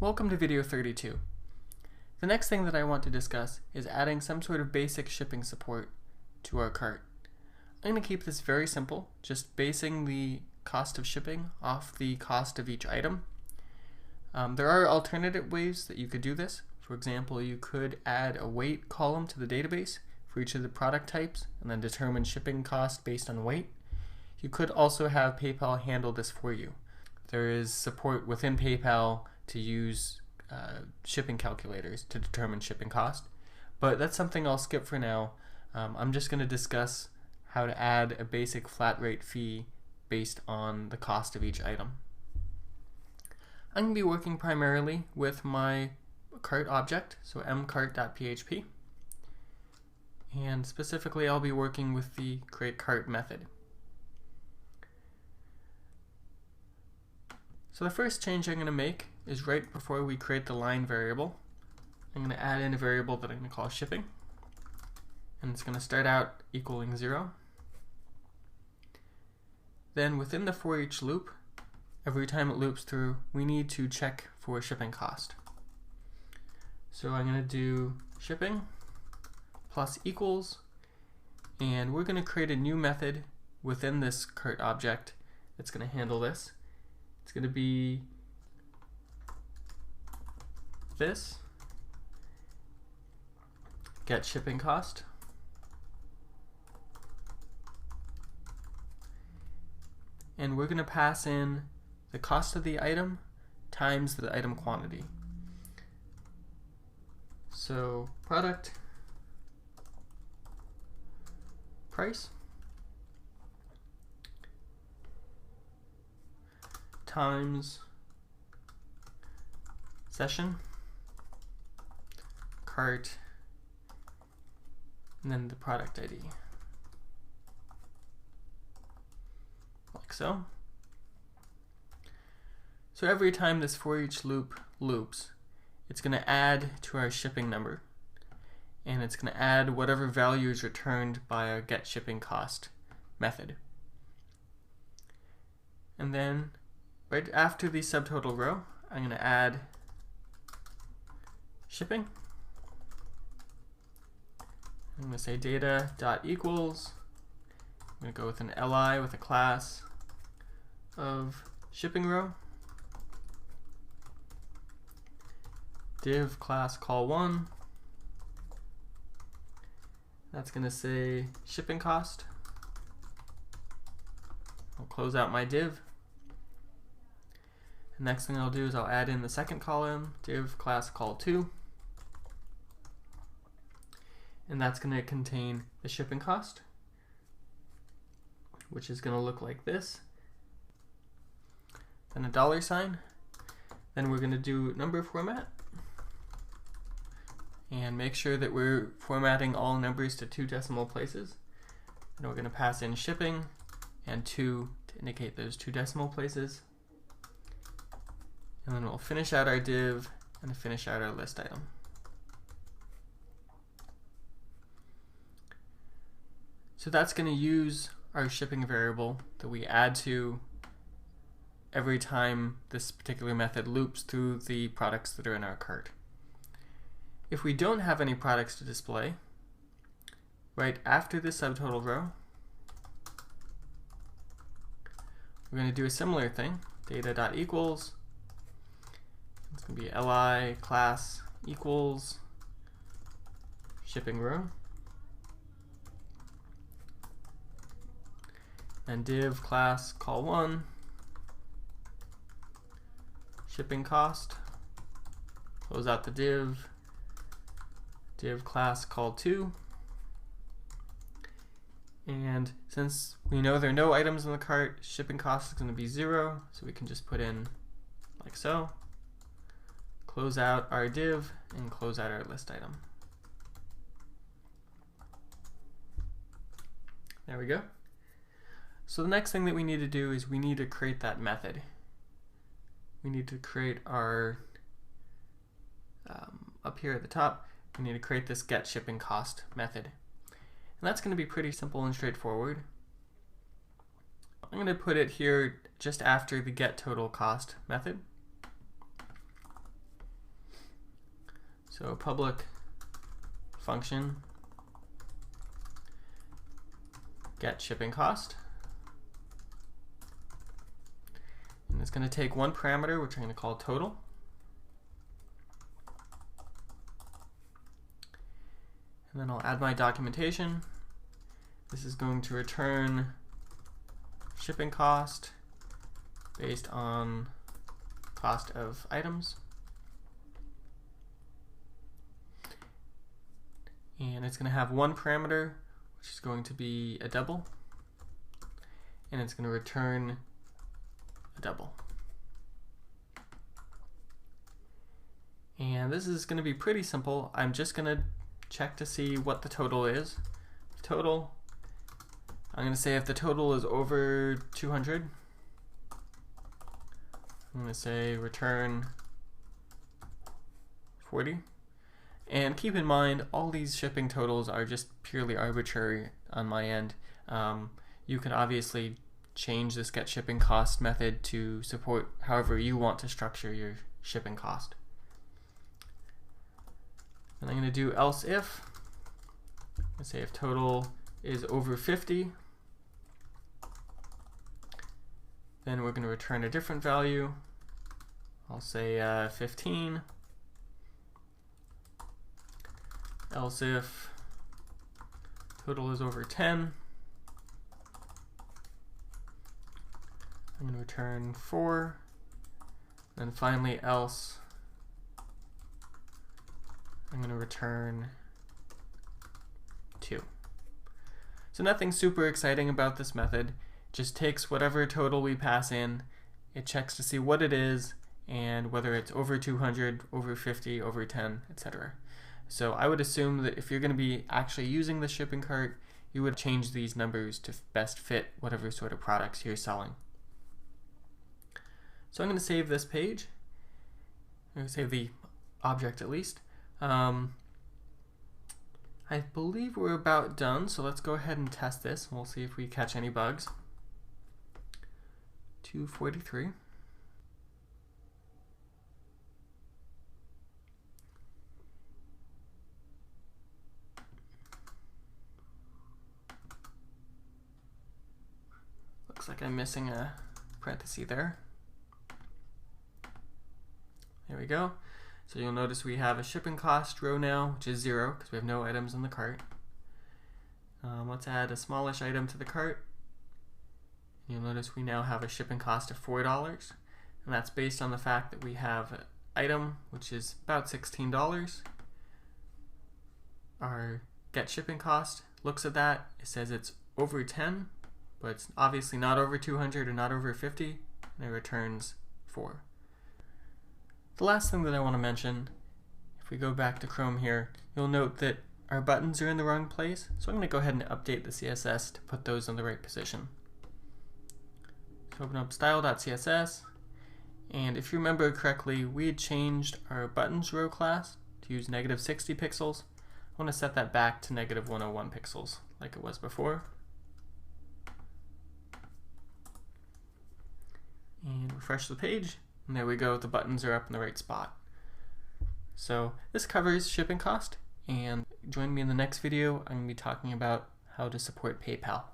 Welcome to video 32. The next thing that I want to discuss is adding some sort of basic shipping support to our cart. I'm going to keep this very simple, just basing the cost of shipping off the cost of each item. There are alternative ways that you could do this. For example, you could add a weight column to the database for each of the product types and then determine shipping cost based on weight. You could also have PayPal handle this for you. There is support within PayPal to use shipping calculators to determine shipping cost, but that's something I'll skip for now. I'm just going to discuss how to add a basic flat rate fee based on the cost of each item. I'm going to be working primarily with my cart object, so mcart.php, and specifically I'll be working with the createCart method. So the first change I'm going to make is right before we create the line variable. I'm going to add in a variable that I'm going to call shipping, and it's going to start out equaling 0. Then within the for each loop, every time it loops through, we need to check for shipping cost. So I'm going to do shipping plus equals, and we're going to create a new method within this cart object that's going to handle this. It's going to be this, get shipping cost, and we're going to pass in the cost of the item times the item quantity. So product price times session cart and then the product ID, like so. So every time this for each loop loops, it's going to add to our shipping number, and it's going to add whatever value is returned by our get shipping cost method. And then right after the subtotal row, I'm going to add shipping. I'm going to say data.equals. I'm going to go with an li with a class of shipping row. Div class call1. That's going to say shipping cost. I'll close out my div. The next thing I'll do is I'll add in the second column, div class call2, and that's going to contain the shipping cost, which is going to look like this. Then a $sign. Then we're going to do number format, and make sure that we're formatting all numbers to 2 decimal places. And we're going to pass in shipping and 2 to indicate those 2 decimal places. And then we'll finish out our div and finish out our list item. So that's going to use our shipping variable that we add to every time this particular method loops through the products that are in our cart. If we don't have any products to display, right after the subtotal row, we're going to do a similar thing, data.equals. It's going to be li class equals shipping row, and div class call1 shipping cost, close out the div class call2, and since we know there are no items in the cart, shipping cost is going to be 0, so we can just put in like so. Close out our div and close out our list item. There we go. So the next thing that we need to do is we need to create that method. We need to create our, up here at the top, we need to create this get shipping cost method. And that's going to be pretty simple and straightforward. I'm going to put it here just after the get total cost method. So public function get shipping cost. And it's going to take one parameter, which I'm going to call total. And then I'll add my documentation. This is going to return shipping cost based on cost of items. And it's going to have one parameter, which is going to be a double. And it's going to return a double. And this is going to be pretty simple. I'm just going to check to see what the total is. Total, I'm going to say if the total is over 200, I'm going to say return 40. And keep in mind, all these shipping totals are just purely arbitrary on my end. You can obviously change this get shipping cost method to support however you want to structure your shipping cost. And I'm going to do else if. Let's say if total is over 50, then we're going to return a different value. I'll say 15. Else if total is over 10, I'm going to return 4. Then finally else, I'm going to return 2. So nothing super exciting about this method. It just takes whatever total we pass in, it checks to see what it is and whether it's over 200, over 50, over 10, etc. So I would assume that if you're going to be actually using the shipping cart, you would change these numbers to best fit whatever sort of products you're selling. So I'm going to save this page. I'm going to save the object at least. I believe we're about done, so let's go ahead and test this. We'll see if we catch any bugs. 243. Looks like I'm missing a parenthesis there. There we go. So you'll notice we have a shipping cost row now, which is 0 because we have no items in the cart. Let's add a smallish item to the cart. You'll notice we now have a shipping cost of $4, and that's based on the fact that we have an item which is about $16. Our get shipping cost looks at that, it says it's over 10, but it's obviously not over 200 or not over 50, and it returns 4. The last thing that I want to mention, if we go back to Chrome here, you'll note that our buttons are in the wrong place, so I'm going to go ahead and update the CSS to put those in the right position. So open up style.css, and if you remember correctly, we had changed our buttons row class to use -60 pixels. I want to set that back to -101 pixels like it was before. And refresh the page. And there we go, the buttons are up in the right spot. So this covers shipping cost, and join me in the next video. I'm going to be talking about how to support PayPal.